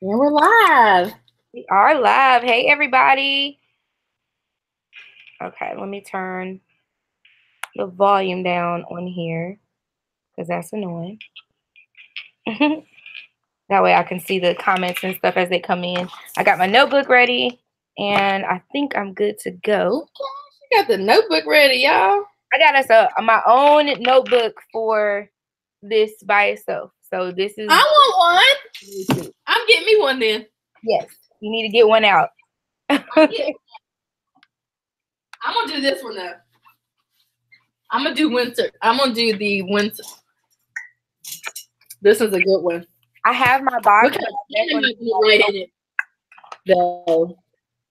And we're live. We are live. Hey, everybody. Okay, let me turn the volume down on here because that's annoying. That way I can see the comments and stuff as they come in. I got my notebook ready, and I think I'm good to go. You got the notebook ready, y'all. I got us my own notebook for this by itself. So this is... I want one. I'm getting me one then. Yes, you need to get one out. I'm going to do this one, though. I'm going to do winter. I'm going to do the winter. This is a good one. I have my box. What kind of pen am I going to write in it? Though,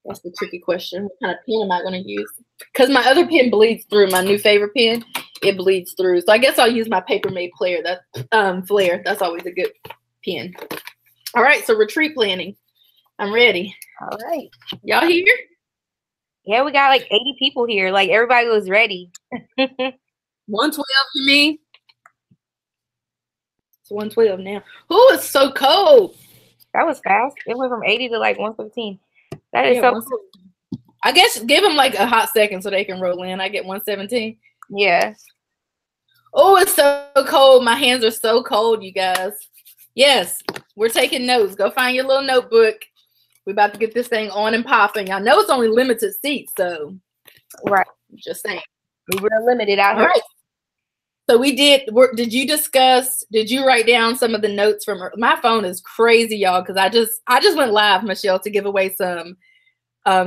that's the tricky question. What kind of pen am I going to use? Because my other pen bleeds through. My new favorite pen, it bleeds through. So I guess I'll use my Paper Mate Flare. Flare. That's always a good pen. All right, so retreat planning. I'm ready. All right. Y'all here? Yeah, we got like 80 people here. Like, everybody was ready. 112, you mean? It's 112 now. Oh, it's so cold. That was fast. It went from 80 to like 115. That is so cool. I guess give them like a hot second so they can roll in. I get 117. Yeah. Oh, it's so cold. My hands are so cold, you guys. Yes, we're taking notes. Go find your little notebook. We're about to get this thing on and popping. I know it's only limited seats, so right. Just saying. We were limited out here. All right. So we did. Did you write down some of the notes from her? My phone is crazy, y'all, because I just went live, Michelle, to give away some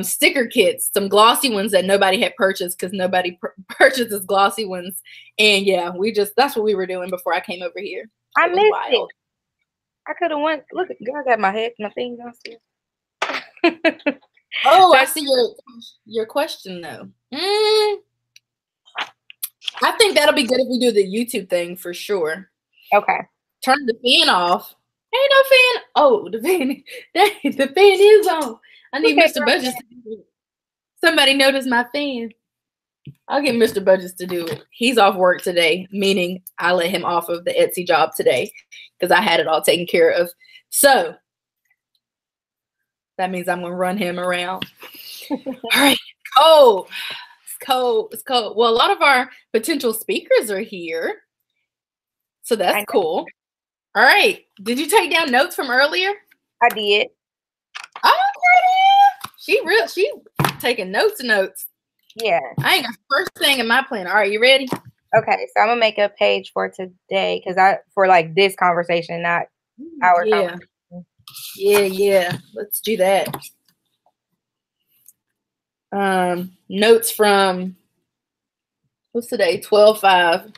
sticker kits, some glossy ones that nobody had purchased because nobody purchases glossy ones. And yeah, that's what we were doing before I came over here. I missed it. I could have went. Look, I got my thing downstairs. Oh, I see your question though. I think that'll be good if we do the YouTube thing for sure. Okay. Turn the fan off. Ain't no fan. Oh, the fan is on. I need Mr. Budgets to do it. Somebody noticed my fan. I'll get Mr. Budgets to do it. He's off work today, meaning I let him off of the Etsy job today because I had it all taken care of. So that means I'm going to run him around. All right. Oh, it's cold. It's cold. Well, a lot of our potential speakers are here. So that's cool. All right. Did you take down notes from earlier? I did. Oh, she taking notes. Yeah. I ain't got the first thing in my plan. All right, you ready? Okay, so I'm gonna make a page for today for like this conversation, not our conversation. Yeah. Let's do that. Notes from what's today? 12/5.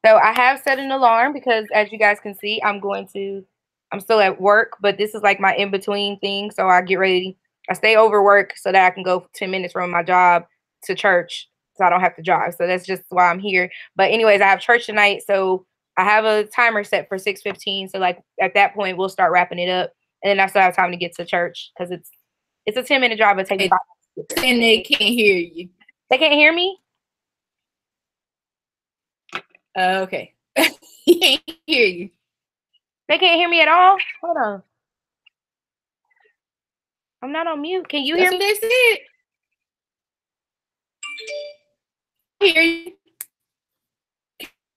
So I have set an alarm because, as you guys can see, I'm still at work, but this is like my in-between thing. So I get ready. I stay over work so that I can go 10 minutes from my job to church so I don't have to drive. So that's just why I'm here. But anyways, I have church tonight. So I have a timer set for 6:15. So like at that point, we'll start wrapping it up. And then I still have time to get to church because it's a 10-minute drive. It takes 5 minutes. And they can't hear you. They can't hear me? Okay. He can't hear you. They can't hear me at all? Hold on. I'm not on mute. Can you hear me? That's what they said. Hear you.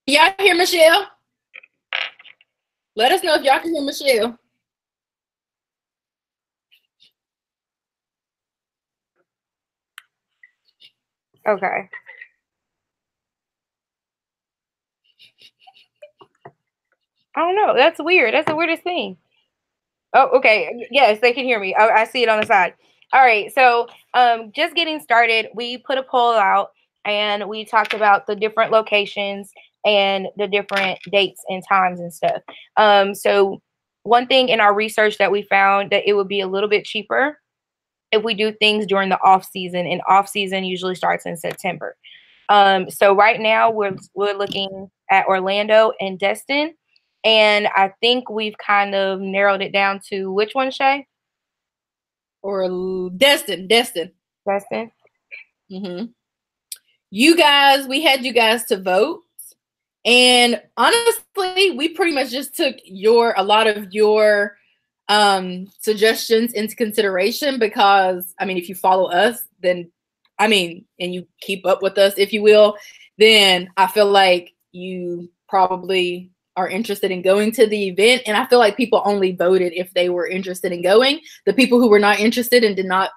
Y'all hear Michelle? Let us know if y'all can hear Michelle. Okay. I don't know. That's weird. That's the weirdest thing. Oh, okay. Yes, they can hear me. I see it on the side. All right. So just getting started, we put a poll out and we talked about the different locations and the different dates and times and stuff. So one thing in our research that we found that it would be a little bit cheaper if we do things during the off season, and off season usually starts in September. So right now we're looking at Orlando and Destin. And I think we've kind of narrowed it down to which one, Shay? Or Destin. Destin. Mm-hmm. You guys, we had you guys to vote, And honestly, we pretty much just took a lot of your suggestions into consideration, because I mean, if you follow us, then I mean, and you keep up with us, if you will, then I feel like you probably are interested in going to the event. And I feel like people only voted if they were interested in going. The people who were not interested and did not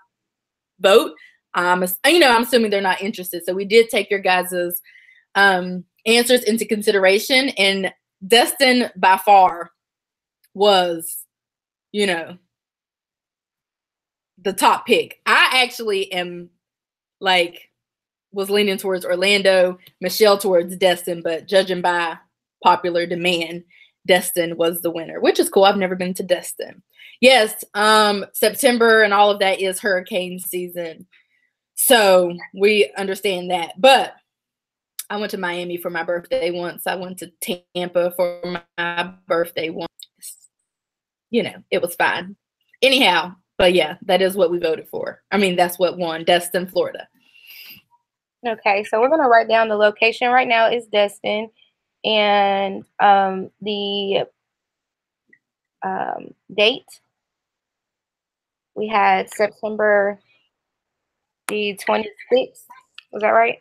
vote, I'm assuming they're not interested. So we did take your guys's answers into consideration, and Destin by far was, you know, the top pick. I actually was leaning towards Orlando, Michelle towards Destin, but judging by popular demand, Destin was the winner, which is cool. I've never been to Destin. Yes, September and all of that is hurricane season, so we understand that. But I went to Miami for my birthday once. I went to Tampa for my birthday once. You know, it was fine. Anyhow, but yeah, that is what we voted for. I mean, that's what won, Destin, Florida. Okay, so we're going to write down the location right now is Destin, and the date, we had September the 26th. Was that right?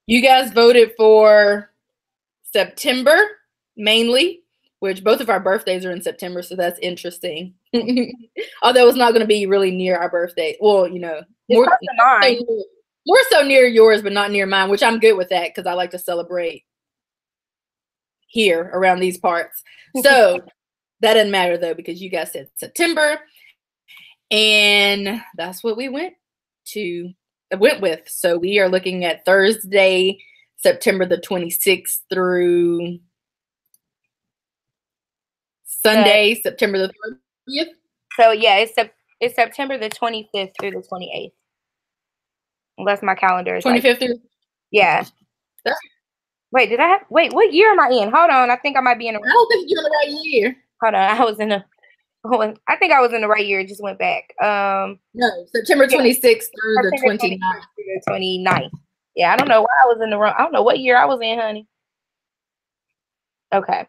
You guys voted for September mainly, which both of our birthdays are in September, so that's interesting. Although it's not going to be really near our birthday. Well, you know, more so near yours, but not near mine, which I'm good with that because I like to celebrate here around these parts. So that doesn't matter though, because you guys said September, and that's what we went with. So we are looking at Thursday, September the 26th through Sunday, September the 30th. So yeah, it's September the 25th through the 28th. Unless my calendar is 25th through. Yeah. Wait, what year am I in? Hold on, I think I might be in the. I don't think you're in the right year. Hold on, I think I was in the right year. It just went back. No, September 26th through the 29th. 29th. Yeah, I don't know why I was in the wrong. I don't know what year I was in, honey. Okay.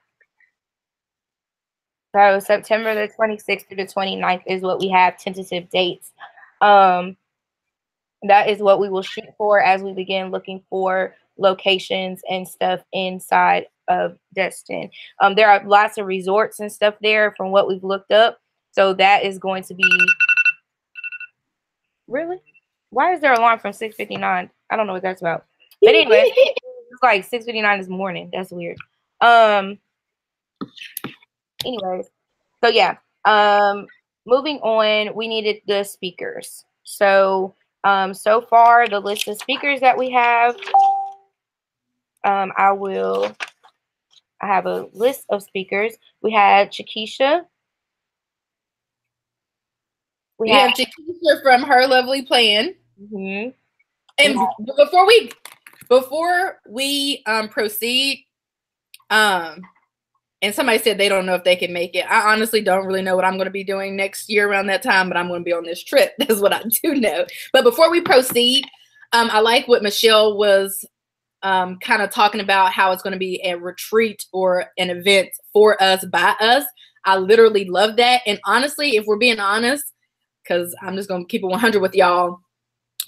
So September the 26th through the 29th is what we have tentative dates. That is what we will shoot for as we begin looking for locations and stuff inside of Destin. There are lots of resorts and stuff there from what we've looked up. So that is going to be really. Why is there an alarm from 6:59? I don't know what that's about. But anyway, it's like 6:59 this morning. That's weird. Anyways, so yeah. Moving on, we needed the speakers. So so far the list of speakers that we have, I have a list of speakers. We had Chiquisha. We have Chiquisha from Her Lovely Plan. Mm-hmm. And before we proceed, and somebody said they don't know if they can make it. I honestly don't really know what I'm going to be doing next year around that time, but I'm going to be on this trip. That's what I do know. But before we proceed, I like what Michelle was kind of talking about, how it's going to be a retreat or an event for us, by us. I literally love that. And honestly, if we're being honest, because I'm just going to keep it 100 with y'all,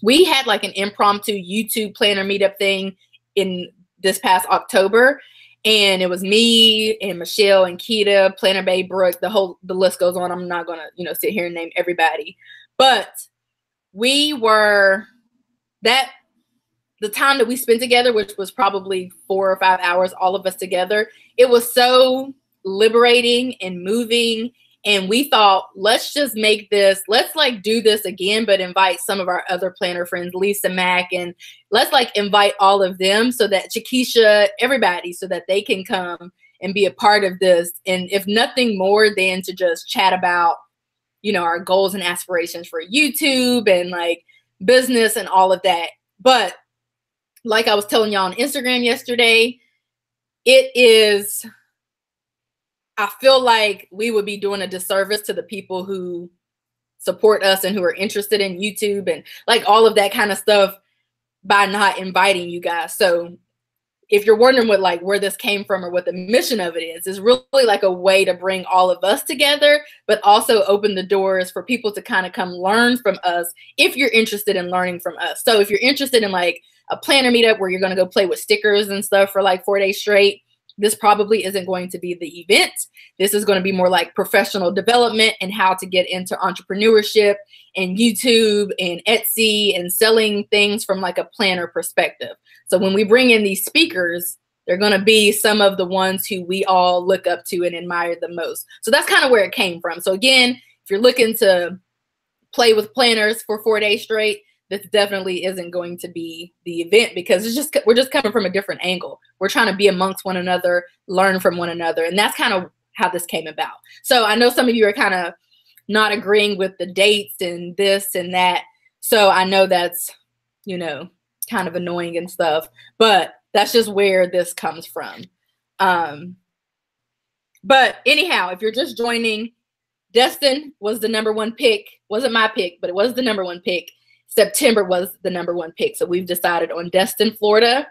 we had like an impromptu YouTube planner meetup thing in this past October. And it was me and Michelle and Keita, Planner Bay, Brooke, the list goes on. I'm not going to, sit here and name everybody. But we were, the time that we spent together, which was probably 4 or 5 hours, all of us together, it was so liberating and moving. And we thought, let's just make this, let's like do this again, but invite some of our other planner friends, Lisa Mack, and let's like invite all of them so that Chiquisha, everybody, so that they can come and be a part of this. And if nothing more than to just chat about, our goals and aspirations for YouTube and like business and all of that. But like I was telling y'all on Instagram yesterday, I feel like we would be doing a disservice to the people who support us and who are interested in YouTube and like all of that kind of stuff by not inviting you guys. So if you're wondering what like where this came from or what the mission of it is really like a way to bring all of us together, but also open the doors for people to kind of come learn from us if you're interested in learning from us. So if you're interested in like a planner meetup where you're going to go play with stickers and stuff for like 4 days straight, this probably isn't going to be the event. This is going to be more like professional development and how to get into entrepreneurship and YouTube and Etsy and selling things from like a planner perspective. So when we bring in these speakers, they're going to be some of the ones who we all look up to and admire the most. So that's kind of where it came from. So again, if you're looking to play with planners for 4 days straight, this definitely isn't going to be the event, because we're just coming from a different angle. We're trying to be amongst one another, learn from one another. And that's kind of how this came about. So I know some of you are kind of not agreeing with the dates and this and that. So I know that's, you know, kind of annoying and stuff, but that's just where this comes from. But anyhow, if you're just joining, Destin was the #1 pick. Wasn't my pick, but it was the #1 pick. September was the #1 pick. So we've decided on Destin, Florida.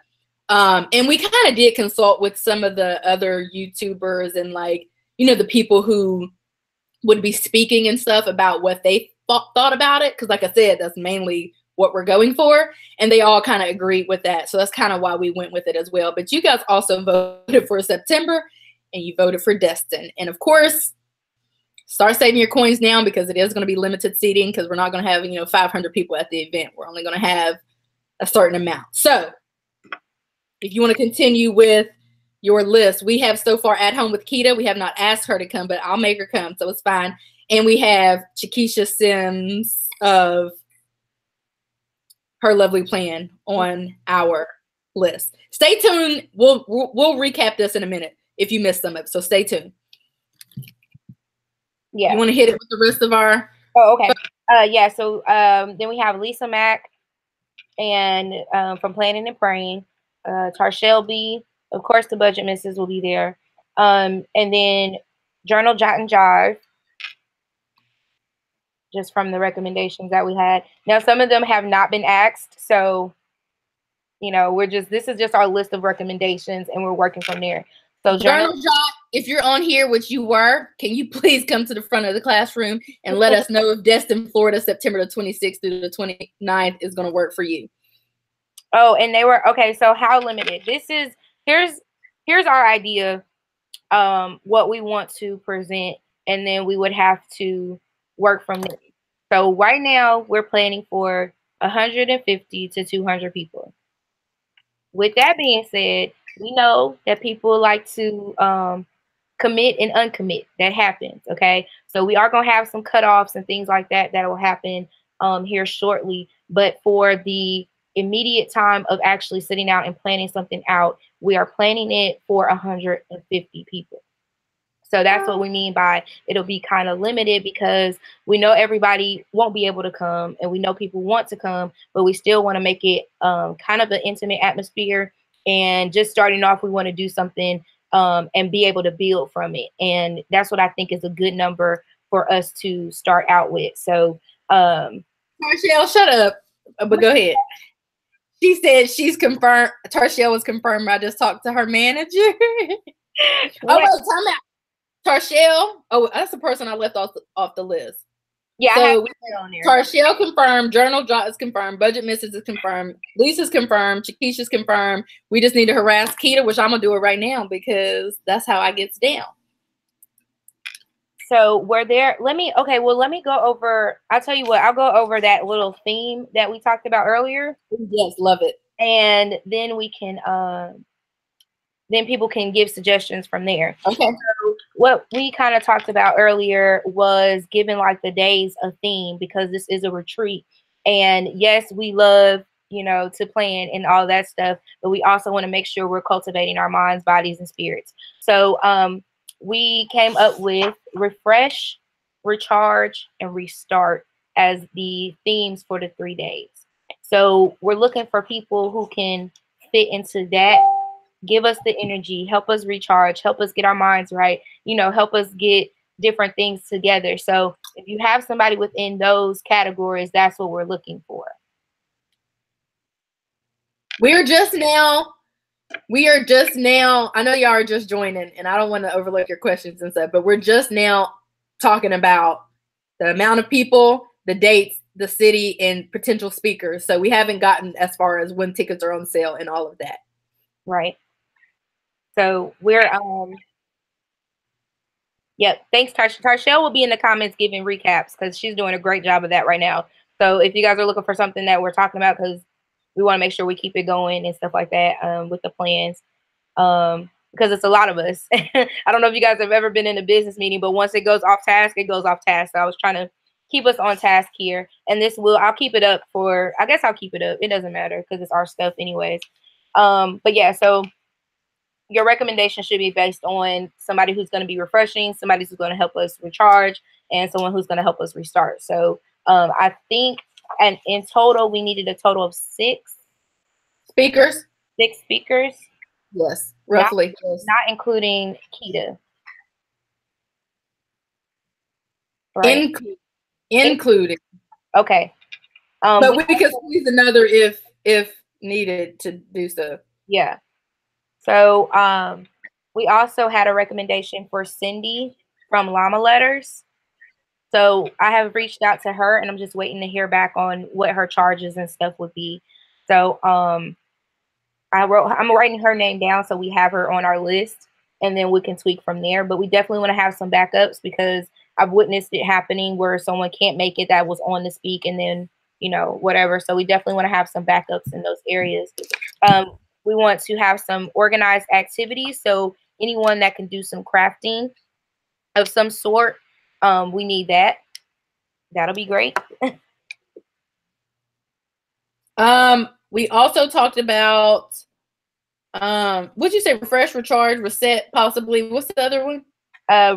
And we kind of did consult with some of the other YouTubers and like, you know, the people who would be speaking and stuff about what they thought about it. Cause like I said, that's mainly what we're going for. And they all kind of agreed with that. So that's kind of why we went with it as well. But you guys also voted for September and you voted for Destin. And of course, start saving your coins now, because it is going to be limited seating, because we're not going to have, you know, 500 people at the event. We're only going to have a certain amount. So if you want to continue with your list, we have so far At Home with Keita. We have not asked her to come, but I'll make her come, so it's fine. And we have Chiquisha Sims of Her Lovely Plan on our list. Stay tuned. We'll recap this in a minute if you missed some of it, so stay tuned. Yeah. You want to hit it with the rest of our? Oh, okay. Yeah. So then we have Lisa Mack and from Planning and Praying, Tarshell B. Of course, the Budget Misses will be there. And then Journal Jot and Jive, just from the recommendations that we had. Now, some of them have not been asked, so you know, this is just our list of recommendations, and we're working from there. So Journal Jot, if you're on here, which you were, can you please come to the front of the classroom and let us know if Destin, Florida, September the 26th through the 29th is going to work for you? Oh, and they were, okay, so how limited? Here's our idea, what we want to present, and then we would have to work from there. So right now, we're planning for 150 to 200 people. With that being said, we know that people like to commit and uncommit. That happens, okay? So we are going to have some cutoffs and things like that will happen here shortly. But for the immediate time of actually sitting out and planning something out, we are planning it for 150 people. So that's what we mean by it'll be kind of limited, because we know everybody won't be able to come, and we know people want to come, but we still want to make it kind of an intimate atmosphere. And just starting off, we want to do something and be able to build from it. And that's what I think is a good number for us to start out with. So, Tarshell, shut up. But go ahead. She said she's confirmed. Tarshell was confirmed. I just talked to her manager. Oh, wait, time out. Tarshell. Oh, that's the person I left off the list. Yeah, so I have it on there. Tarshell confirmed, Journal Jot is confirmed, Budget Misses is confirmed, Lisa's confirmed, Chiquisha's confirmed. We just need to harass Keita, which I'm gonna do it right now because that's how I gets down. So we're there. Let me go over. I'll tell you what. I'll go over that little theme that we talked about earlier. Yes, love it. And then we can then people can give suggestions from there. Okay. So what we kind of talked about earlier was giving like the days a theme, because this is a retreat. And yes, we love, you know, to plan and all that stuff, but we also want to make sure we're cultivating our minds, bodies, and spirits. So we came up with refresh, recharge, and restart as the themes for the 3 days. So we're looking for people who can fit into that. Give us the energy, help us recharge, help us get our minds right, you know, help us get different things together. So if you have somebody within those categories, that's what we're looking for. We're just now We are just now, I know y'all are just joining, and I don't want to overlook your questions and stuff, but we're just now talking about the amount of people, the dates, the city, and potential speakers. So we haven't gotten as far as when tickets are on sale and all of that. Right. So we're yep. Thanks, Tarshell will be in the comments giving recaps because she's doing a great job of that right now. So if you guys are looking for something that we're talking about, because we want to make sure we keep it going and stuff like that with the plans, because it's a lot of us. I don't know if you guys have ever been in a business meeting, but once it goes off task, it goes off task. So I was trying to keep us on task here, and I'll keep it up for, I guess I'll keep it up. It doesn't matter because it's our stuff anyways. But yeah, so your recommendation should be based on somebody who's going to be refreshing, somebody who's going to help us recharge, and someone who's going to help us restart. So I think, and in total, we needed a total of 6 speakers. 6 speakers. Yes, roughly. Not including Kita. Right. Included. Okay. But we could squeeze another if needed to do so. Yeah. So we also had a recommendation for Cindy from Llama Letters. So I have reached out to her, and I'm just waiting to hear back on what her charges and stuff would be. So I'm writing her name down so we have her on our list, and then we can tweak from there. But we definitely want to have some backups because I've witnessed it happening where someone can't make it that was on to speak, and then, you know, whatever. So we definitely want to have some backups in those areas. We want to have some organized activities. So anyone that can do some crafting of some sort, we need that. That'll be great. We also talked about, what'd you say? Refresh, recharge, reset, possibly. What's the other one?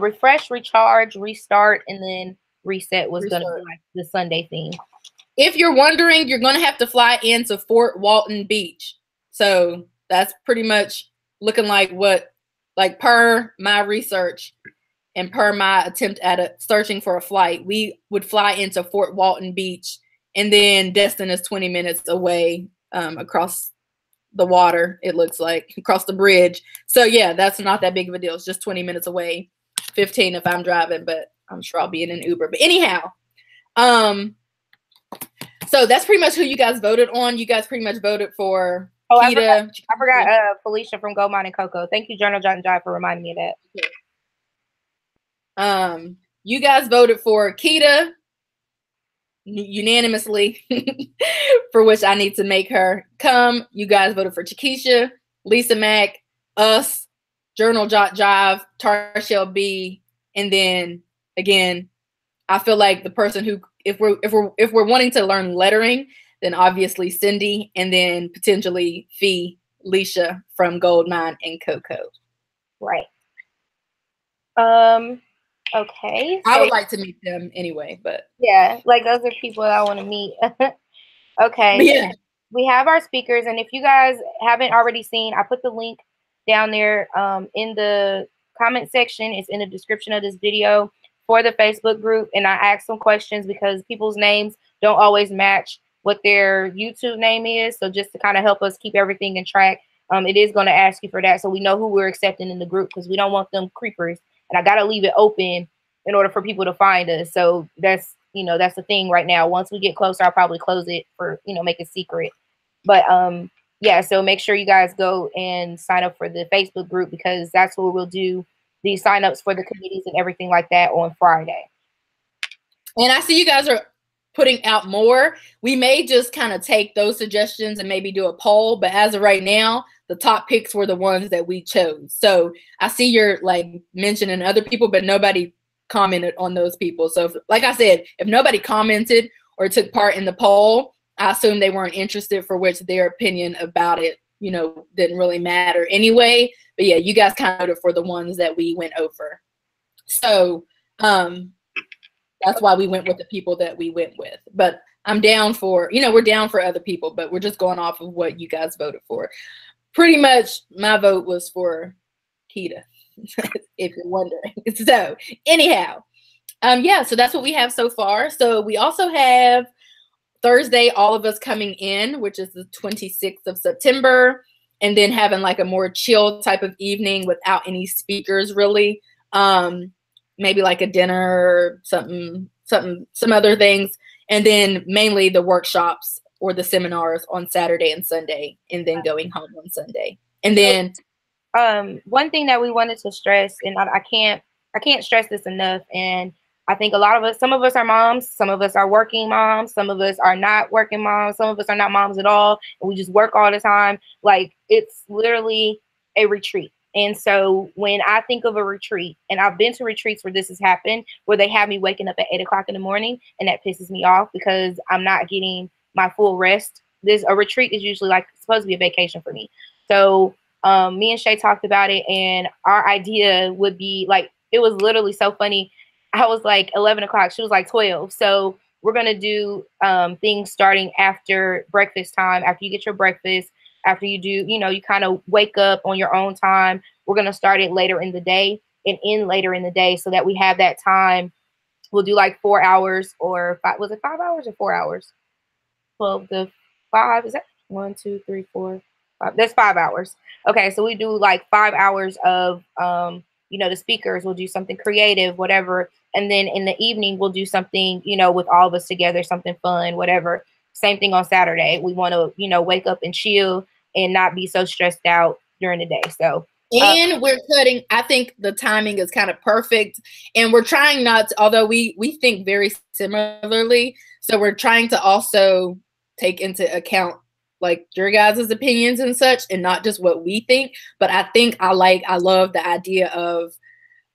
Refresh, recharge, restart, and then reset was going to be like the Sunday theme. If you're wondering, you're going to have to fly into Fort Walton Beach. So that's pretty much looking like per my research and per my attempt at searching for a flight, we would fly into Fort Walton Beach, and then Destin is 20 minutes away across the water, it looks like, across the bridge. So yeah, that's not that big of a deal. It's just 20 minutes away, 15 if I'm driving, but I'm sure I'll be in an Uber. But anyhow, so that's pretty much who you guys voted on. You guys pretty much voted for Kita. I forgot Felicia from Gold Mine and Cocoa. Thank you, Journal Jot and Jive, for reminding me of that. You guys voted for Kita unanimously, for which I need to make her come. You guys voted for Chiquisha, Lisa Mack, us, Journal Jot Jive, Tarshell B, and then again, I feel like the person who, if we're wanting to learn lettering, then obviously Cindy, and then potentially Leisha from Gold Mine and Cocoa. Right. Okay. I would like to meet them anyway, but yeah, like those are people that I want to meet. Okay. Yeah. We have our speakers, and if you guys haven't already seen, I put the link down there in the comment section. It's in the description of this video for the Facebook group, and I asked some questions because people's names don't always match what their YouTube name is. So just to kind of help us keep everything in track, it is going to ask you for that, so we know who we're accepting in the group, because we don't want them creepers. And I got to leave it open in order for people to find us. So that's, that's the thing right now. Once we get closer, I'll probably close it for, make it secret. But yeah, so make sure you guys go and sign up for the Facebook group, because that's where we'll do the signups for the committees and everything like that on Friday. And I see you guys are putting out more. We may just kind of take those suggestions and maybe do a poll, but as of right now, the top picks were the ones that we chose. So I see you're mentioning other people, but nobody commented on those people. So like I said, if nobody commented or took part in the poll, I assume they weren't interested, for which their opinion about it, didn't really matter anyway. But yeah, you guys kind of voted for the ones that we went over. So that's why we went with the people that we went with. But I'm down for, we're down for other people, but we're just going off of what you guys voted for. Pretty much my vote was for Kita, if you're wondering. So anyhow, yeah, so that's what we have so far. So we also have Thursday, all of us coming in, which is the 26th of September. and then having like a more chill type of evening without any speakers really. Maybe like a dinner or some other things, and then mainly the workshops or the seminars on Saturday and Sunday, and then going home on Sunday. And then one thing that we wanted to stress, and I can't stress this enough, and I think a lot of us, some of us are moms, some of us are working moms, some of us are not working moms, some of us are not moms at all, and we just work all the time. Like, it's literally a retreat. And so when I think of a retreat, and I've been to retreats where this has happened, where they have me waking up at 8 o'clock in the morning, and that pisses me off because I'm not getting my full rest. A retreat is usually like supposed to be a vacation for me. So me and Shay talked about it, and our idea would be like, it was literally so funny. I was like 11 o'clock. She was like 12. So we're going to do things starting after breakfast time, after you get your breakfast, after you do, you kind of wake up on your own time. We're going to start it later in the day and end later in the day so that we have that time. We'll do like 4 hours or 5. Was it 5 hours or 4 hours? 12 to 5. Is that 1, 2, 3, 4, 5? That's 5 hours. Okay. So we do like 5 hours of, the speakers will do something creative, whatever. And then in the evening, we'll do something, with all of us together, something fun, whatever. Same thing on Saturday. We want to, wake up and chill and not be so stressed out during the day. So, and we're cutting, I think the timing is kind of perfect, and we're trying not to, although we think very similarly. So we're trying to also take into account like your guys' opinions and such, and not just what we think. But I think I love the idea of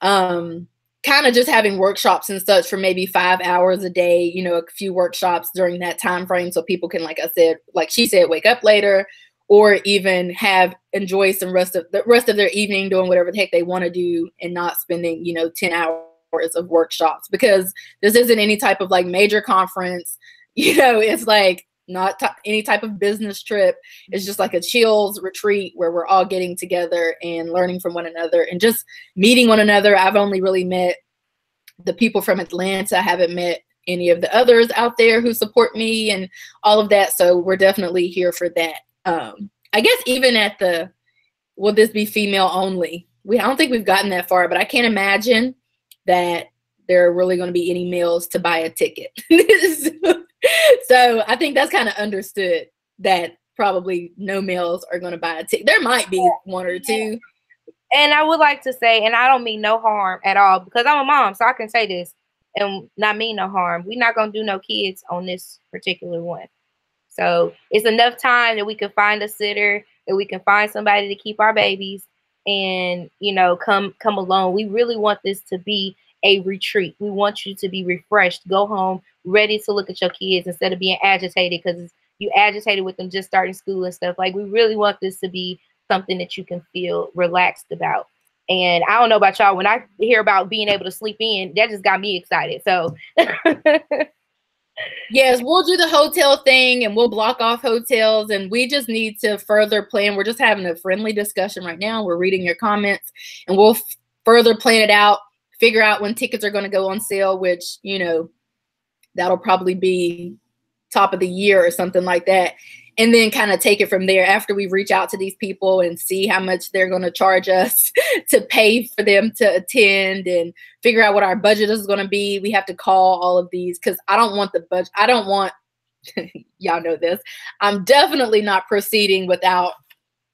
kind of just having workshops and such for maybe 5 hours a day, a few workshops during that time frame, so people can, like I said, like she said, wake up later, or even enjoy some rest of their evening doing whatever the heck they want to do, and not spending 10 hours of workshops, because this isn't any type of like major conference. It's like not any type of business trip. It's just like a chills retreat where we're all getting together and learning from one another and just meeting one another. I've only really met the people from Atlanta. I haven't met any of the others out there who support me and all of that. So we're definitely here for that. I guess even at will this be female only? I don't think we've gotten that far, but I can't imagine that there are really going to be any males to buy a ticket. So I think that's kind of understood, that probably no males are going to buy a ticket. There might be one or two. And I would like to say, and I don't mean no harm at all, because I'm a mom, so I can say this and not mean no harm. We're not going to do no kids on this particular one. So it's enough time that we can find a sitter, that we can find somebody to keep our babies and, come along. We really want this to be a retreat. We want you to be refreshed, go home ready to look at your kids instead of being agitated because you agitated with them just starting school and stuff. Like, we really want this to be something that you can feel relaxed about. And I don't know about y'all, when I hear about being able to sleep in, that just got me excited. So yes, we'll do the hotel thing, and we'll block off hotels, and we just need to further plan. We're just having a friendly discussion right now. We're reading your comments, and we'll further plan it out, figure out when tickets are going to go on sale, which, that'll probably be top of the year or something like that. And then kind of take it from there after we reach out to these people and see how much they're going to charge us to pay for them to attend, and figure out what our budget is going to be. We have to call all of these, because I don't want the budget. I don't want, y'all know this, I'm definitely not proceeding without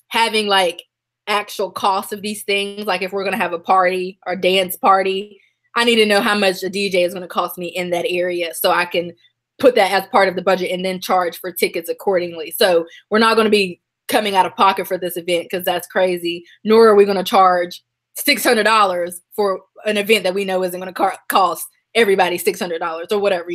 having like actual costs of these things. Like, if we're going to have a party or dance party, I need to know how much a DJ is going to cost me in that area, so I can put that as part of the budget and then charge for tickets accordingly. So we're not going to be coming out of pocket for this event, because that's crazy. Nor are we going to charge $600 for an event that we know isn't going to cost everybody $600 or whatever,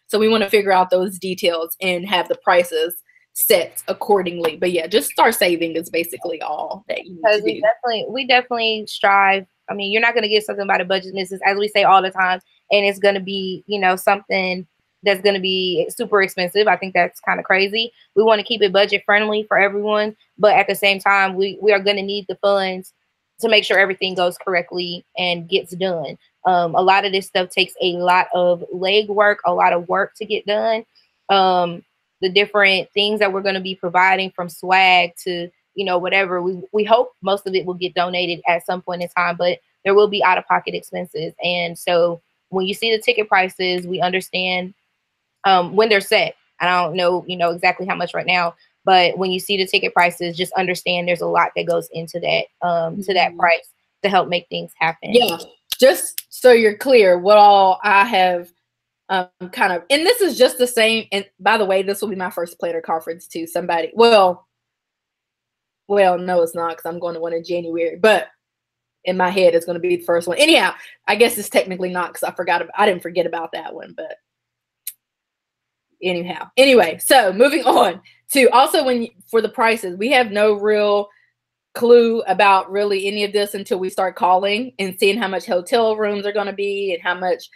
So we want to figure out those details and have the prices set accordingly. But yeah, just start saving is basically all that you need to do. We definitely strive. I mean, you're not going to get something by the budget, Mrs. As we say all the time, and it's going to be, something that's going to be super expensive. I think that's kind of crazy. We want to keep it budget friendly for everyone, but at the same time, we are going to need the funds to make sure everything goes correctly and gets done. A lot of this stuff takes a lot of leg work, a lot of work to get done. The different things that we're going to be providing, from swag to, you know, whatever. We hope most of it will get donated at some point in time, but there will be out-of-pocket expenses. And so when you see the ticket prices, we understand when they're set. I don't know, you know, exactly how much right now, but when you see the ticket prices, just understand there's a lot that goes into that to that price to help make things happen. Yeah, just so you're clear, what all I have kind of, and this is just the same. And by the way, this will be my first planner conference too. Somebody, well, no, it's not, because I'm going to one in January, but in my head, it's going to be the first one. Anyhow, I guess it's technically not, because I didn't forget about that one, but anyhow. Anyway, so moving on to also for the prices, we have no real clue about really any of this until we start calling and seeing how much hotel rooms are going to be and how much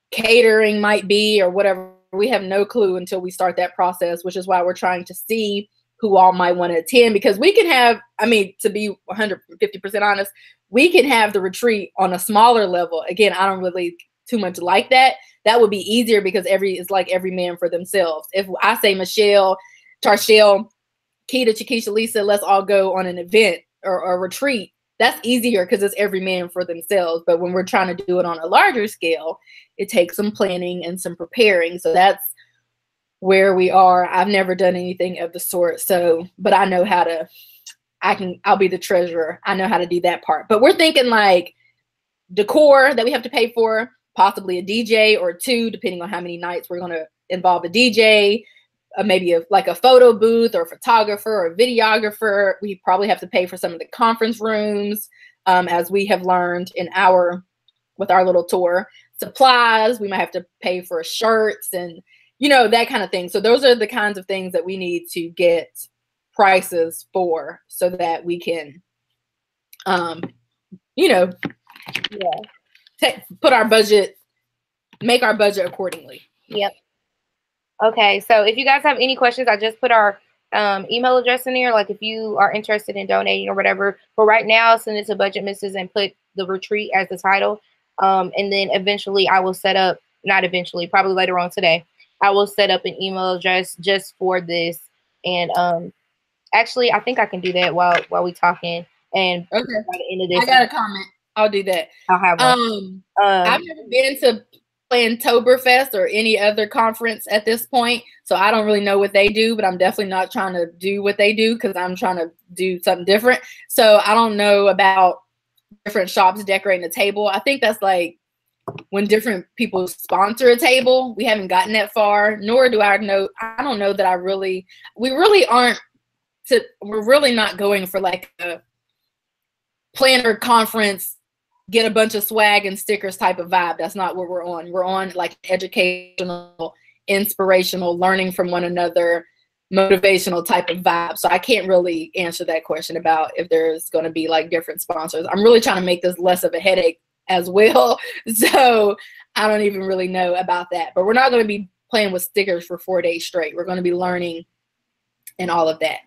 catering might be or whatever. We have no clue until we start that process, which is why we're trying to see who all might want to attend, because we can have, I mean, to be 150% honest, we can have the retreat on a smaller level. Again, I don't really too much like that. That would be easier because it's like every man for themselves. If I say Michelle, Tarshelle, Keita, Chiquisha, Lisa, let's all go on an event or a retreat, that's easier because it's every man for themselves. But when we're trying to do it on a larger scale, it takes some planning and some preparing. So that's where we are. I've never done anything of the sort. So, but I know how to, I'll be the treasurer. I know how to do that part. But we're thinking like decor that we have to pay for, possibly a DJ or two, depending on how many nights we're going to involve a DJ, maybe like a photo booth or a photographer or a videographer. We probably have to pay for some of the conference rooms, as we have learned with our little tour. Supplies, we might have to pay for shirts and, you know, that kind of thing. So those are the kinds of things that we need to get prices for so that we can, you know, put our budget, make our budget accordingly. Yep. Okay, so if you guys have any questions, I just put our email address in there. Like if you are interested in donating or whatever, for right now, send it to Budget Misses and put the retreat as the title. And then eventually I will set up, not eventually, probably later on today, I will set up an email address just for this. And actually, I think I can do that while we talking. And okay, by the end of this, I got a comment. I'll do that. I'll have one. I've never been to Plantoberfest or any other conference at this point, so I don't really know what they do, but I'm definitely not trying to do what they do because I'm trying to do something different. So I don't know about different shops decorating the table. I think that's like when different people sponsor a table. We haven't gotten that far, nor do I know. I don't know that we're really not going for like a planner conference, get a bunch of swag and stickers type of vibe. That's not what we're on. We're on like educational, inspirational, learning from one another, motivational type of vibe. So I can't really answer that question about if there's going to be like different sponsors. I'm really trying to make this less of a headache as well. So I don't even really know about that. But we're not going to be playing with stickers for 4 days straight. We're going to be learning and all of that.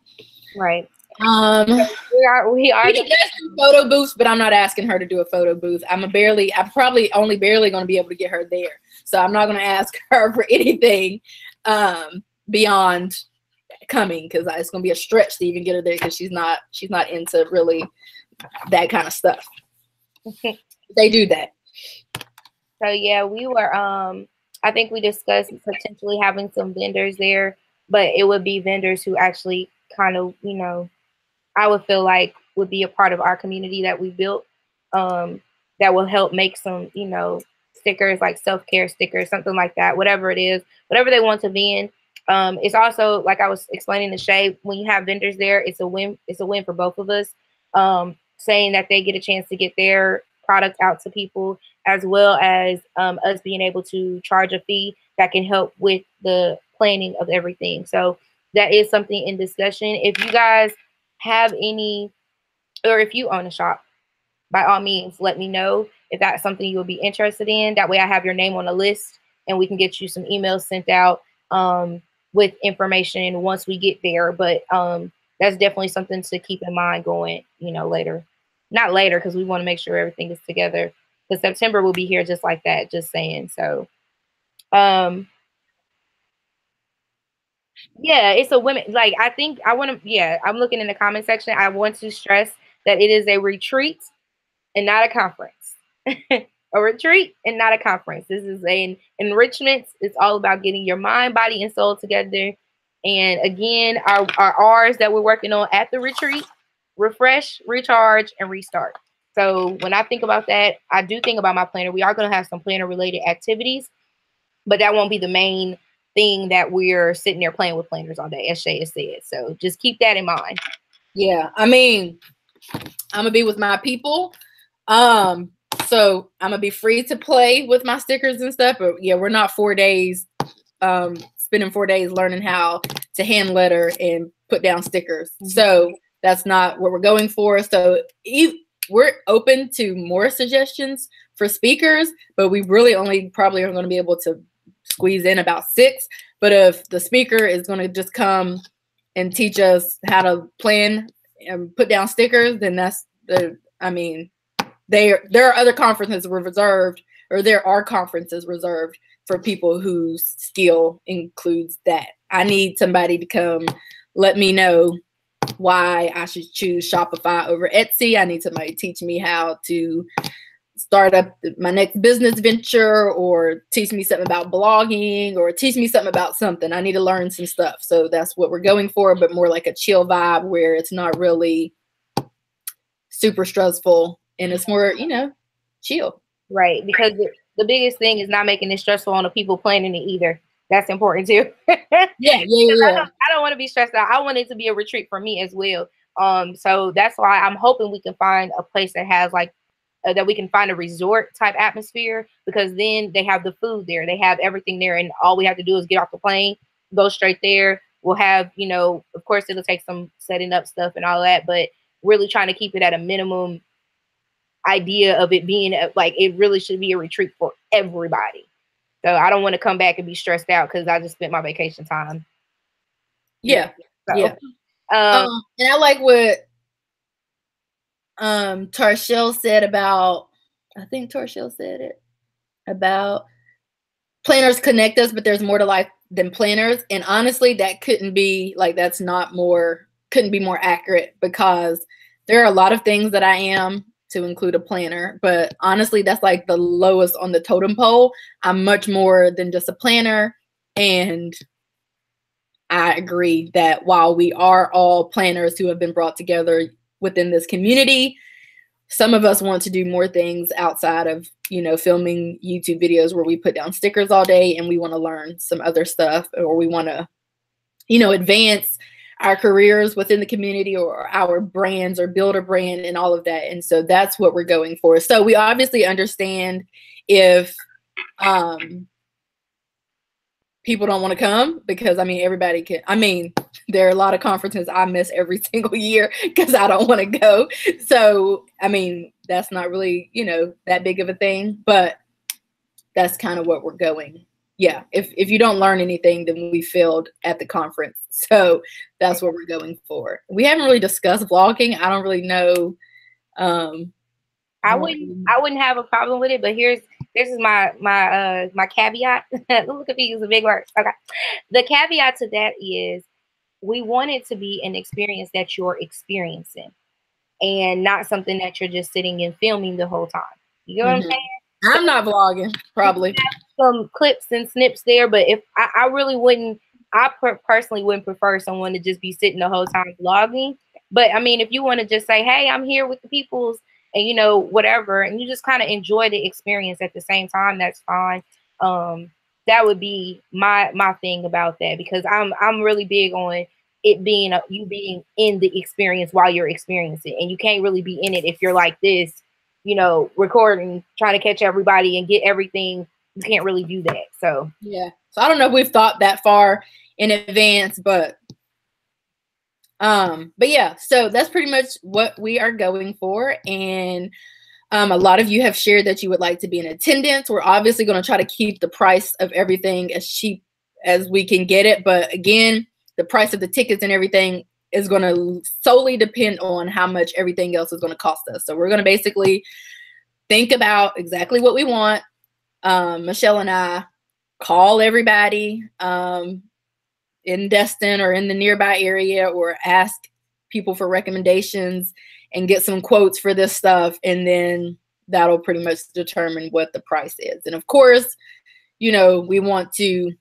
Right. We can do photo booths, but I'm not asking her to do a photo booth. I'm probably only barely going to be able to get her there. So I'm not going to ask her for anything beyond coming, because it's going to be a stretch to even get her there because she's not into really that kind of stuff. They do that. So yeah, we were I think we discussed potentially having some vendors there, but it would be vendors who actually kind of, you know, I would feel like would be a part of our community that we built, that will help make some, you know, stickers, like self-care stickers, something like that, whatever it is, whatever they want to vend. It's also, like I was explaining to Shay, when you have vendors there, it's a win for both of us, saying that they get a chance to get their product out to people, as well as us being able to charge a fee that can help with the planning of everything. So that is something in discussion. If you guys have any, or if you own a shop, by all means, let me know if that's something you would be interested in. That way I have your name on the list and we can get you some emails sent out with information once we get there. But that's definitely something to keep in mind going, you know, later. Not later, because we want to make sure everything is together. Because September will be here just like that, just saying. So Yeah, it's a women, like, I think I want to, yeah, I'm looking in the comment section. I want to stress that it is a retreat and not a conference. A retreat and not a conference. This is an enrichment. It's all about getting your mind, body, and soul together. And again, our R's that we're working on at the retreat: refresh, recharge, and restart. So when I think about that, I do think about my planner. We are going to have some planner related activities, but that won't be the main thing that we're sitting there playing with planners all day, as Shay has said. So just keep that in mind. Yeah, I mean, I'm gonna be with my people. So I'm gonna be free to play with my stickers and stuff. But yeah, we're not 4 days, spending 4 days learning how to hand letter and put down stickers. So that's not what we're going for. So we're open to more suggestions for speakers, but we really only probably are going to be able to squeeze in about 6. But if the speaker is going to just come and teach us how to plan and put down stickers, then that's the, I mean, there are other conferences reserved, or there are conferences reserved for people whose skill includes that. I need somebody to come let me know why I should choose Shopify over Etsy. I need somebody to teach me how to start up my next business venture, or teach me something about blogging, or teach me something about something. I need to learn some stuff. So that's what we're going for, but more like a chill vibe where it's not really super stressful and it's more, you know, chill. Right. Because the biggest thing is not making it stressful on the people planning it either. That's important too. Yeah. I don't want to be stressed out. I want it to be a retreat for me as well. So that's why I'm hoping we can find a place that has like that we can find a resort type atmosphere, because then they have the food there, they have everything there, and all we have to do is get off the plane, go straight there. We'll have, you know, of course it'll take some setting up stuff and all that, but really trying to keep it at a minimum idea of it being like it really should be a retreat for everybody. So I don't want to come back and be stressed out because I just spent my vacation time. Yeah. So, yeah. And I like what Tarshell said about, I think Tarshell said it about planners connect us, but there's more to life than planners. And honestly, that couldn't be more accurate, because there are a lot of things that I am, to include a planner, but honestly, that's like the lowest on the totem pole. I'm much more than just a planner. And I agree that while we are all planners who have been brought together within this community, some of us want to do more things outside of, you know, filming YouTube videos where we put down stickers all day, and we want to learn some other stuff, or we want to, you know, advance our careers within the community, or our brands, or build a brand and all of that. And so that's what we're going for. So we obviously understand if people don't want to come, because I mean, everybody can. I mean, there are a lot of conferences I miss every single year because I don't want to go. So, I mean, that's not really, you know, that big of a thing, but that's kind of what we're going. Yeah. If you don't learn anything, then we failed at the conference. So that's what we're going for. We haven't really discussed vlogging. I don't really know. I wouldn't have a problem with it, but this is my caveat. Look at me using big words. Okay. The caveat to that is we want it to be an experience that you're experiencing, and not something that you're just sitting and filming the whole time. You know what I'm saying? I'm not vlogging, probably. Some clips and snips there, but if I really wouldn't, I personally wouldn't prefer someone to just be sitting the whole time vlogging. But I mean, if you want to just say, hey, I'm here with the peoples, and you know, whatever, and you just kind of enjoy the experience at the same time, that's fine. That would be my thing about that, because I'm really big on it being you being in the experience while you're experiencing, and you can't really be in it if you're like this, you know, recording, trying to catch everybody and get everything. You can't really do that. So yeah. So I don't know if we've thought that far in advance, but yeah, so that's pretty much what we are going for. And a lot of you have shared that you would like to be in attendance. We're obviously going to try to keep the price of everything as cheap as we can get it. But again, the price of the tickets and everything is going to solely depend on how much everything else is going to cost us. So we're going to basically think about exactly what we want. Michelle and I call everybody, in Destin or in the nearby area, or ask people for recommendations and get some quotes for this stuff. And then that'll pretty much determine what the price is. And of course, you know, we want to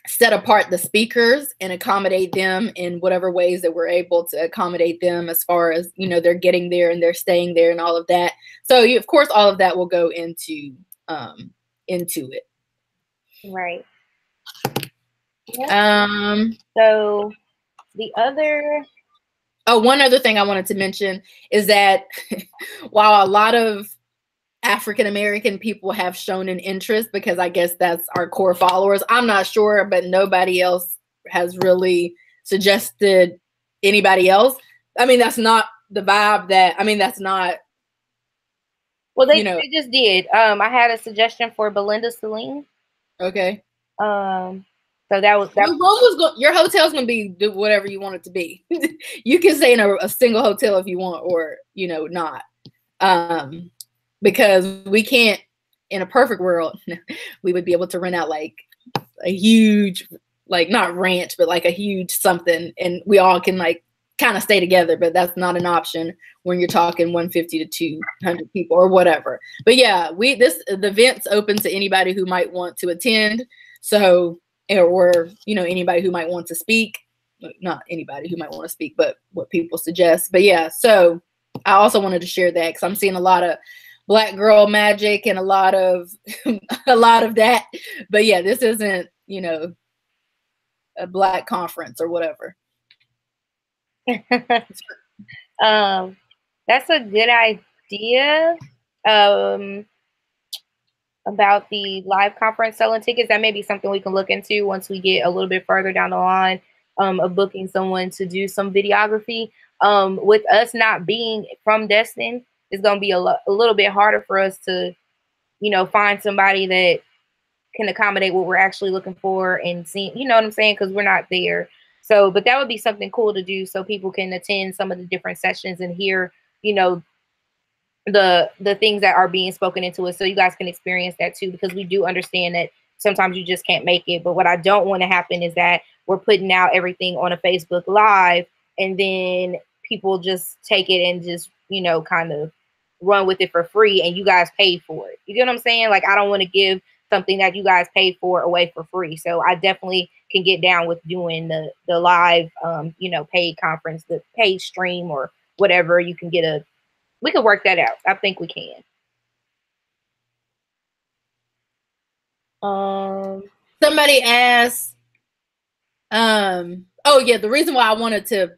set apart the speakers and accommodate them in whatever ways that we're able to accommodate them, as far as, you know, they're getting there and they're staying there and all of that. So of course, all of that will go into it. Right. Yep. So the other. Oh, one other thing I wanted to mention is that while a lot of African-American people have shown an interest, because I guess that's our core followers, I'm not sure, but nobody else has really suggested anybody else. I mean, that's not the vibe that, I mean, that's not. Well, they just did. I had a suggestion for Belinda Celine. Okay. So that was your hotel's gonna be whatever you want it to be. You can stay in a single hotel if you want, or, you know, not. Because we can't, in a perfect world, we would be able to rent out like a huge, like not ranch, but like a huge something, and we all can like kind of stay together. But that's not an option when you're talking 150 to 200 people or whatever. But yeah, the event's open to anybody who might want to attend. So, or, you know, anybody who might want to speak. Not anybody who might want to speak, but what people suggest. But yeah, so I also wanted to share that because I'm seeing a lot of Black girl magic and a lot of that. But yeah, this isn't, you know, a Black conference or whatever. That's a good idea. About the live conference selling tickets, that may be something we can look into once we get a little bit further down the line, of booking someone to do some videography. With us not being from Destin, it's going to be a little bit harder for us to, you know, find somebody that can accommodate what we're actually looking for and see, you know what I'm saying? Because we're not there. So, but that would be something cool to do so people can attend some of the different sessions and hear, you know, the things that are being spoken into it, so you guys can experience that too, because we do understand that sometimes you just can't make it. But what I don't want to happen is that we're putting out everything on a Facebook Live and then people just take it and just, you know, kind of run with it for free and you guys pay for it. You get what I'm saying? Like, I don't want to give something that you guys paid for away for free. So I definitely can get down with doing the live, you know, paid conference, the paid stream or whatever. You can get we can work that out. I think we can. Somebody asked, oh yeah, the reason why I wanted to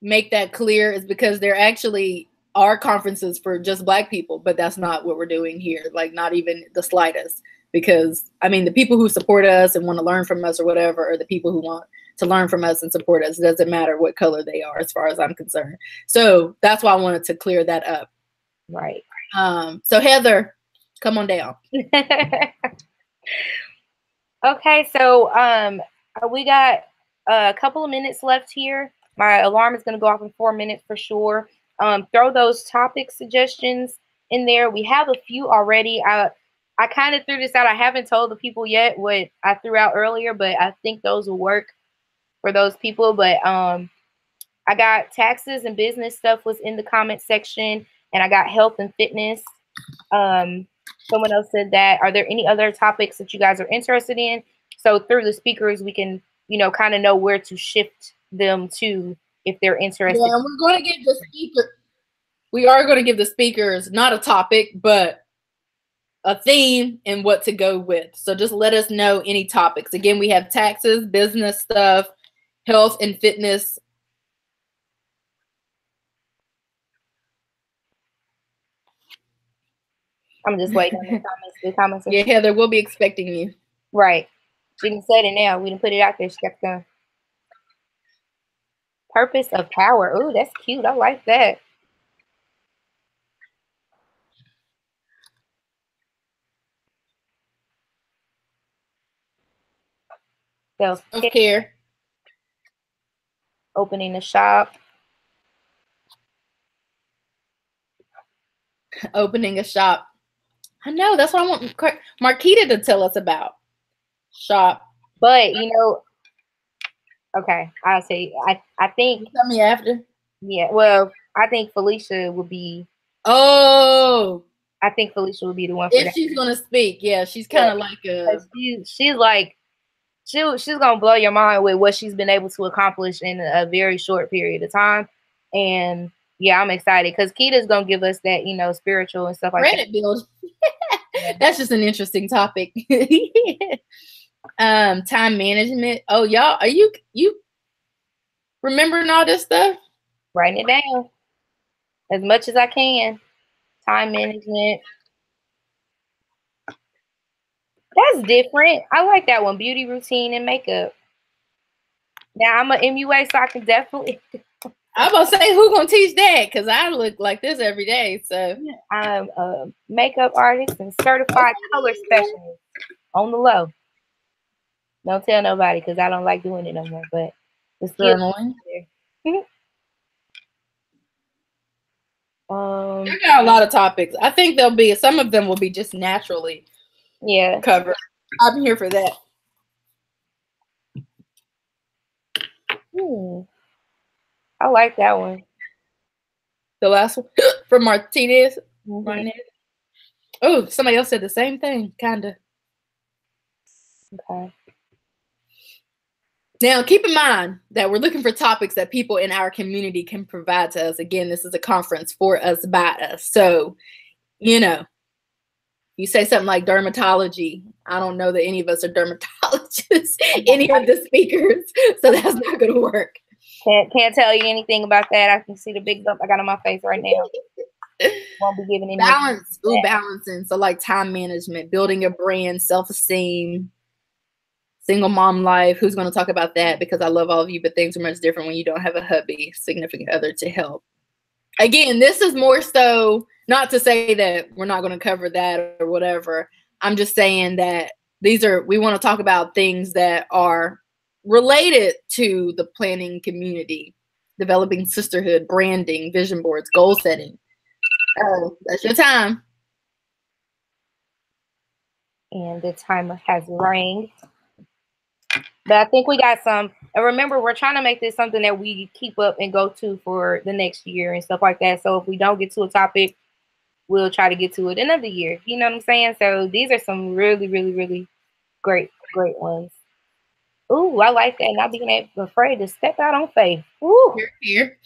make that clear is because there actually are conferences for just Black people, but that's not what we're doing here. Like, not even the slightest. Because I mean, the people who support us and want to learn from us or whatever, are the people who want to learn from us and support us. It doesn't matter what color they are, as far as I'm concerned. So that's why I wanted to clear that up. Right. So Heather, come on down. Okay, so we got a couple of minutes left here. My alarm is going to go off in 4 minutes for sure. Throw those topic suggestions in there. We have a few already. I kind of threw this out. I haven't told the people yet what I threw out earlier, but I think those will work for those people. But I got taxes and business stuff was in the comment section, and I got health and fitness. Someone else said that. Are there any other topics that you guys are interested in? So through the speakers, we can, you know, kind of know where to shift them to if they're interested. Yeah, and we're going to give the speaker. We are going to give the speakers not a topic, but a theme and what to go with. So just let us know any topics. Again, we have taxes, business stuff, health and fitness. I'm just waiting on the comments. Yeah, Heather, we'll be expecting you. Right. She didn't say it now. We didn't put it out there. She kept going. Purpose of power. Oh, that's cute. I like that. Self-care. Opening a shop. Opening a shop. I know, that's what I want Marquita to tell us about. Shop. But, you know, Okay, I'll say. I think. Tell me after. Yeah. Well, I think Felicia would be. Oh. I think Felicia would be the one for if that. she's gonna speak. Yeah, she's kind of like a. She's like. She's gonna blow your mind with what she's been able to accomplish in a very short period of time, and yeah, I'm excited because Kita's gonna give us that, you know, spiritual and stuff like Credit build. That's just an interesting topic. Time management. Oh, y'all, are you remembering all this stuff? Writing it down as much as I can. Time management. That's different. I like that one. Beauty routine and makeup. Now I'm an MUA, so I can definitely. I'm gonna say who gonna teach that because I look like this every day. So I'm a makeup artist and certified color specialist on the low. Don't tell nobody because I don't like doing it no more. But it's still annoying. There got a lot of topics. I think there'll be some of them will be just naturally covered. I'm here for that. I like that one. The last one from Martinez. Martinez. Oh, somebody else said the same thing, kinda. Okay. Now, keep in mind that we're looking for topics that people in our community can provide to us. Again, this is a conference for us, by us. So, you know, you say something like dermatology. I don't know that any of us are dermatologists, any of the speakers. So that's not going to work. Can't tell you anything about that. I can see the big bump I got on my face right now. Won't be giving any balance. Ooh, balancing. So like time management, building a brand, self-esteem, single mom life. Who's going to talk about that? Because I love all of you, but things are much different when you don't have a hubby, significant other to help. Again, this is more so not to say that we're not going to cover that or whatever. I'm just saying that we want to talk about things that are related to the planning community, developing sisterhood, branding, vision boards, goal setting. Oh, that's your time. And the timer has rang. But I think we got some. And remember, we're trying to make this something that we keep up and go to for the next year and stuff like that. So if we don't get to a topic, we'll try to get to it another year. You know what I'm saying? So these are some really, really, really great ones. Ooh, I like that. Not being afraid to step out on faith. Ooh. Here.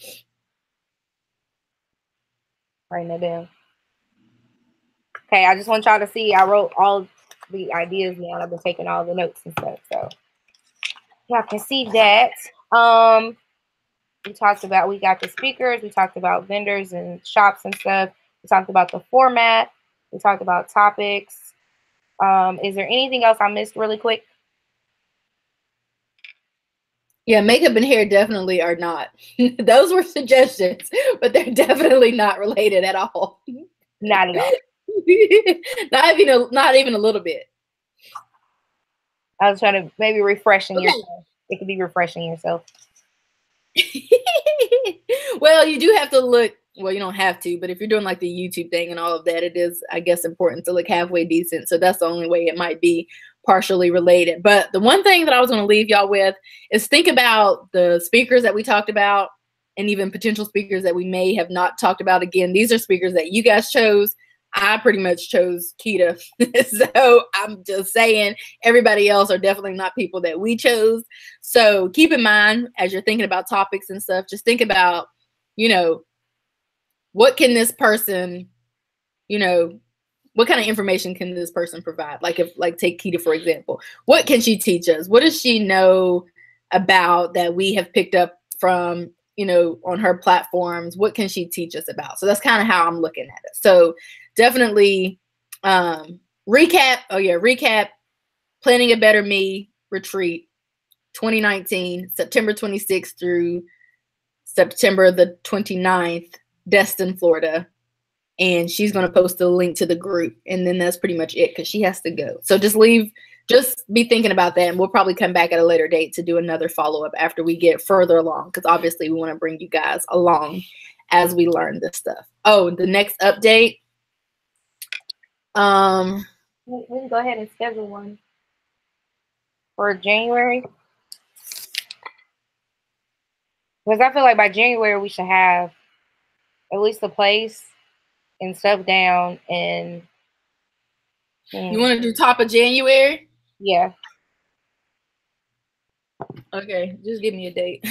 Writing that down. Okay, I just want y'all to see. I wrote all the ideas down. I've been taking all the notes and stuff. So y'all can see that. We got the speakers. We talked about vendors and shops and stuff. We talked about the format. We talked about topics. Is there anything else I missed really quick? Yeah, makeup and hair definitely are not. Those were suggestions, but they're definitely not related at all. Not at all. not even a little bit. I was trying to maybe refreshing yourself. It could be refreshing yourself. Well, you do have to look. Well, you don't have to, but if you're doing like the YouTube thing and all of that, it is, I guess, important to look halfway decent. So that's the only way it might be partially related. But the one thing that I was going to leave y'all with is think about the speakers that we talked about and even potential speakers that we may have not talked about. Again, these are speakers that you guys chose. I pretty much chose Kita. So I'm just saying everybody else are definitely not people that we chose. So keep in mind as you're thinking about topics and stuff, just think about, what can this person, what kind of information can this person provide? Like take Kita, for example, what can she teach us? What does she know about that we have picked up from, on her platforms? What can she teach us about? So that's kind of how I'm looking at it. So definitely recap Planning a Better Me retreat 2019, September 26th through September the 29th, Destin, Florida. And she's going to post a link to the group. And then that's pretty much it because she has to go. So just be thinking about that. And we'll probably come back at a later date to do another follow-up after we get further along. Because obviously we want to bring you guys along as we learn this stuff. Oh, the next update. We can go ahead and schedule one for January. Because I feel like by January we should have at least the place and stuff down. And you want to do top of January? Yeah. Okay, just give me a date.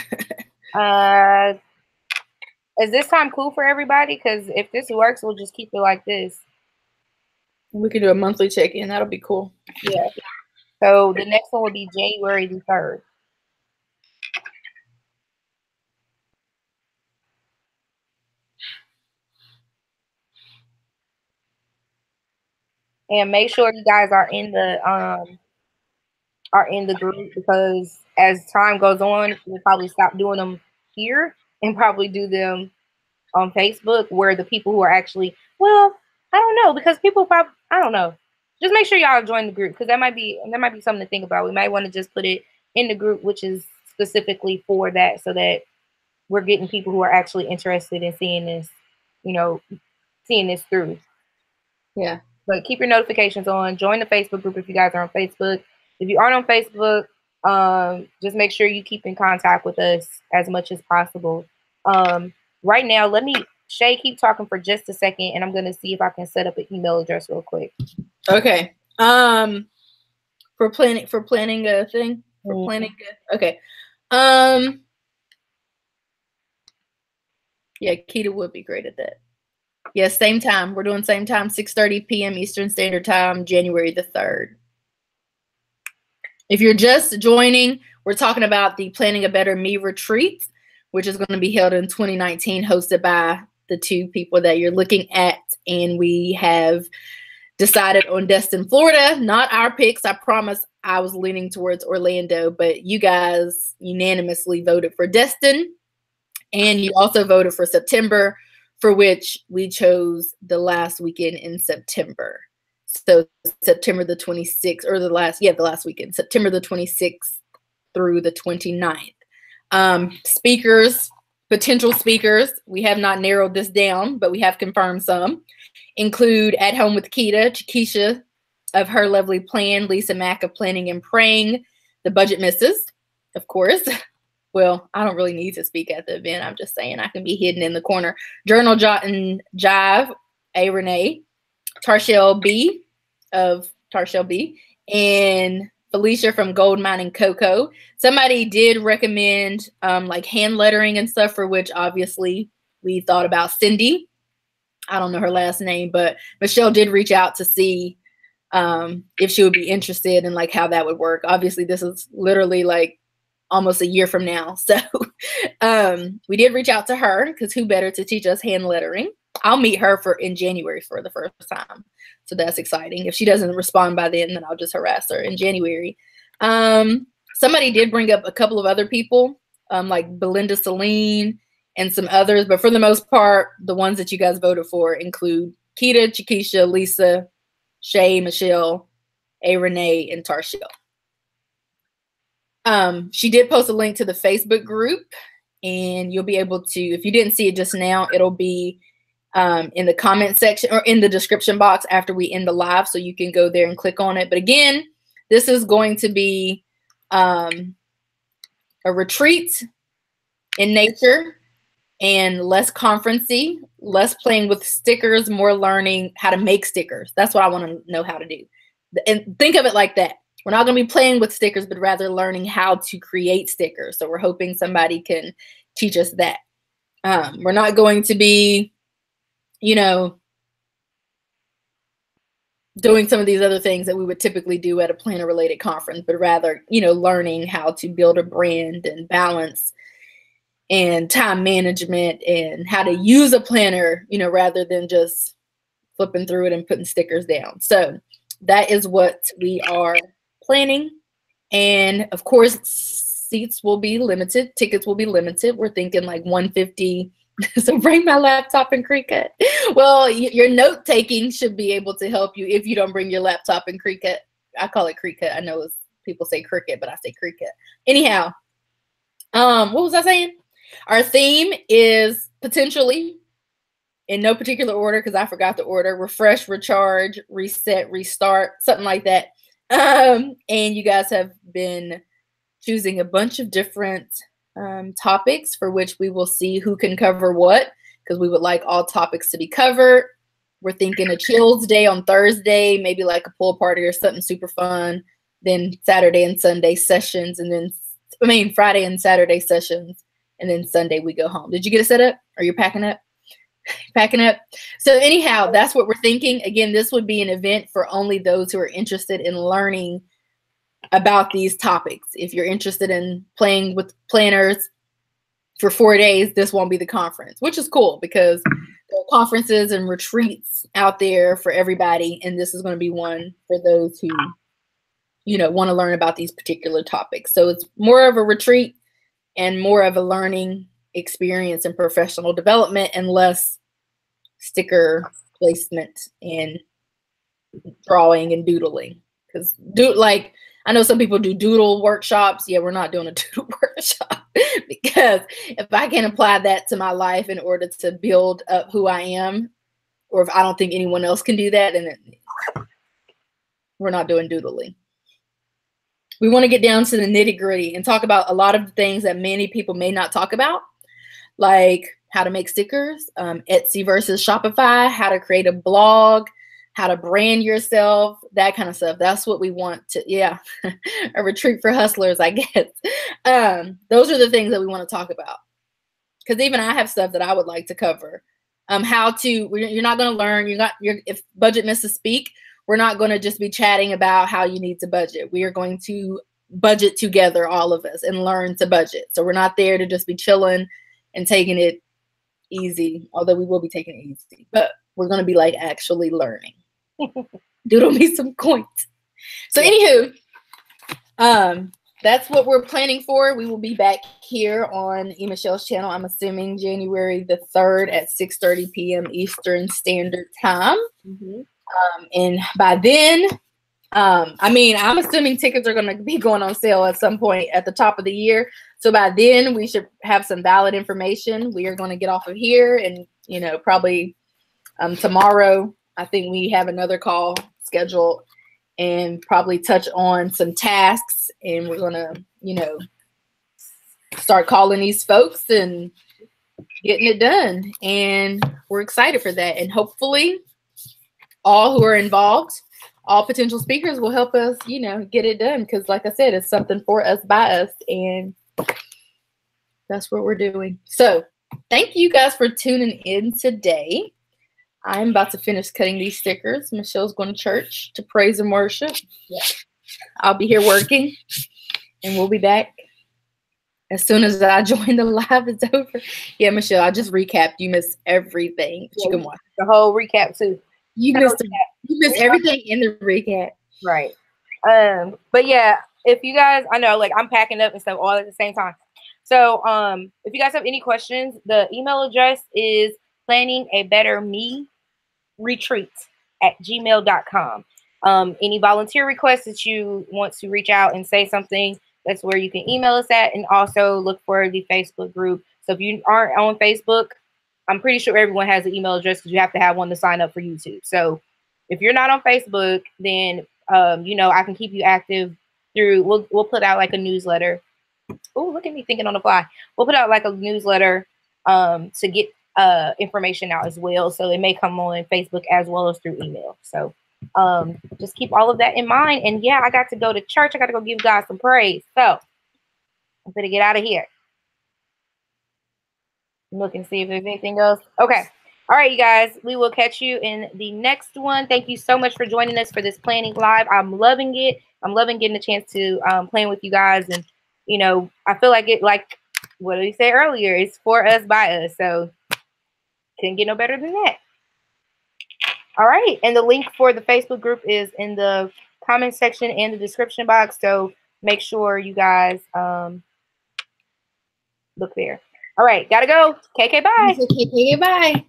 Is this time cool for everybody? Because if this works, we'll just keep it like this. We can do a monthly check-in. That'll be cool. Yeah. So the next one will be January the 3rd. And make sure you guys are in the group, because as time goes on, we'll probably stop doing them here and probably do them on Facebook, where the people who are actually, well, I don't know, because people probably, I don't know. Just make sure y'all join the group, because that might be something to think about. We might want to just put it in the group, which is specifically for that, so that we're getting people who are actually interested in seeing this, seeing this through. Yeah. But keep your notifications on. Join the Facebook group if you guys are on Facebook. If you aren't on Facebook, just make sure you keep in contact with us as much as possible. Right now, let me, Shay, keep talking for just a second, and I'm going to see if I can set up an email address real quick. Okay. For planning a thing? For planning okay. Yeah, Keita would be great at that. Yes, same time. We're doing same time, 6:30 p.m. Eastern Standard Time, January the 3rd. If you're just joining, we're talking about the Planning a Better Me retreat, which is going to be held in 2019, hosted by the two people that you're looking at. And we have decided on Destin, Florida. Not our picks. I promise I was leaning towards Orlando, but you guys unanimously voted for Destin. And you also voted for September, for which we chose the last weekend in September. So September the 26th, or the last weekend, September the 26th through the 29th. Speakers, potential speakers, we have not narrowed this down, but we have confirmed some, include At Home with Chiquisha of Her Lovely Plan, Lisa Mack of Planning and Praying, the Budget Misses, of course. Well, I don't really need to speak at the event. I'm just saying I can be hidden in the corner. Journal Jot and Jive, A. Renee, Tarshell B of Tarshell B, and Felicia from Gold Mining Cocoa. Somebody did recommend like hand lettering and stuff, for which obviously we thought about Cindy. I don't know her last name, but Michelle did reach out to see if she would be interested in like how that would work. Obviously, this is literally like almost a year from now. So we did reach out to her, because who better to teach us hand lettering? I'll meet her in January for the first time. So that's exciting. If she doesn't respond by then I'll just harass her in January. Somebody did bring up a couple of other people, like Belinda Celine and some others. But for the most part, the ones that you guys voted for include Keita, Chiquisha, Lisa, Shay, Michelle, A. Renee, and Tarshell. She did post a link to the Facebook group, and you'll be able to, if you didn't see it just now, it'll be in the comment section or in the description box after we end the live, so you can go there and click on it. But again, this is going to be a retreat in nature, and less conferencey, less playing with stickers, more learning how to make stickers. That's what I want to know how to do. And think of it like that. We're not going to be playing with stickers, but rather learning how to create stickers. So we're hoping somebody can teach us that. We're not going to be, doing some of these other things that we would typically do at a planner-related conference, but rather, learning how to build a brand and balance and time management and how to use a planner, rather than just flipping through it and putting stickers down. So that is what we are planning. And of course, seats will be limited. Tickets will be limited. We're thinking like 150. So bring my laptop and Cricut. Well, your note taking should be able to help you if you don't bring your laptop and Cricut. I call it Cricut. I know people say Cricut, but I say Cricut. Anyhow, what was I saying? Our theme is potentially, in no particular order because I forgot the order, refresh, recharge, reset, restart, something like that. And you guys have been choosing a bunch of different topics for which we will see who can cover what, because we would like all topics to be covered. We're thinking a chills day on Thursday, maybe like a pool party or something super fun. Then Saturday and Sunday sessions, and then Friday and Saturday sessions, and then Sunday we go home. Did you get it set up? Are you packing up? Packing up. So anyhow, that's what we're thinking. Again, this would be an event for only those who are interested in learning about these topics. If you're interested in playing with planners for 4 days, this won't be the conference, which is cool because there are conferences and retreats out there for everybody, and this is going to be one for those who want to learn about these particular topics. So it's more of a retreat and more of a learning experience and professional development, and less sticker placement and drawing and doodling. Because I know some people do doodle workshops. Yeah, we're not doing a doodle workshop because if I can't apply that to my life in order to build up who I am, or if I don't think anyone else can do that, then we're not doing doodling. We want to get down to the nitty-gritty and talk about a lot of the things that many people may not talk about, like how to make stickers, Etsy versus Shopify, how to create a blog, how to brand yourself, that kind of stuff. That's what we want to, a retreat for hustlers, I guess. Those are the things that we want to talk about. Because even I have stuff that I would like to cover. You're not going to learn, if budget misses speak, we're not going to just be chatting about how you need to budget. We are going to budget together, all of us, and learn to budget. So we're not there to just be chilling and taking it easy, although we will be taking it easy. But we're going to be actually learning. Doodle me some coins. So anywho, that's what we're planning for. We will be back here on E.Michelle's channel, I'm assuming January the 3rd at 6:30 p.m. Eastern Standard Time. Mm-hmm. And by then, I'm assuming tickets are going to be going on sale at some point at the top of the year. So by then we should have some valid information. We are going to get off of here and, probably tomorrow, I think we have another call scheduled and probably touch on some tasks, and we're going to, start calling these folks and getting it done. And we're excited for that. And hopefully all who are involved, all potential speakers will help us, get it done. Because like I said, it's something for us, by us. And that's what we're doing. So thank you guys for tuning in today. I'm about to finish cutting these stickers. Michelle's going to church to praise and worship. Yeah. I'll be here working, and we'll be back as soon as I join the live is over. Yeah, Michelle, I just recapped. You missed everything that you can watch. The whole recap too. You missed everything in the recap. Right. But yeah, if you guys, I know I'm packing up and stuff all at the same time. So if you guys have any questions, the email address is planningabettermeretreat@gmail.com. Any volunteer requests that you want to reach out and say something, that's where you can email us at, and also look for the Facebook group. So if you aren't on Facebook, I'm pretty sure everyone has an email address because you have to have one to sign up for YouTube. So if you're not on Facebook, then I can keep you active through. We'll put out a newsletter. Oh, look at me thinking on the fly. We'll put out a newsletter to get information out as well. So it may come on Facebook as well as through email. So just keep all of that in mind. And yeah, I got to go to church. I got to go give God some praise. So I'm going to get out of here. Look and see if there's anything else. Okay. All right, you guys, we will catch you in the next one. Thank you so much for joining us for this planning live. I'm loving it. I'm loving getting a chance to plan with you guys. And, I feel what did we say earlier? It's for us, by us. So couldn't get no better than that. All right. And the link for the Facebook group is in the comment section and the description box. So make sure you guys look there. All right. Gotta go. KK, bye. KK, bye.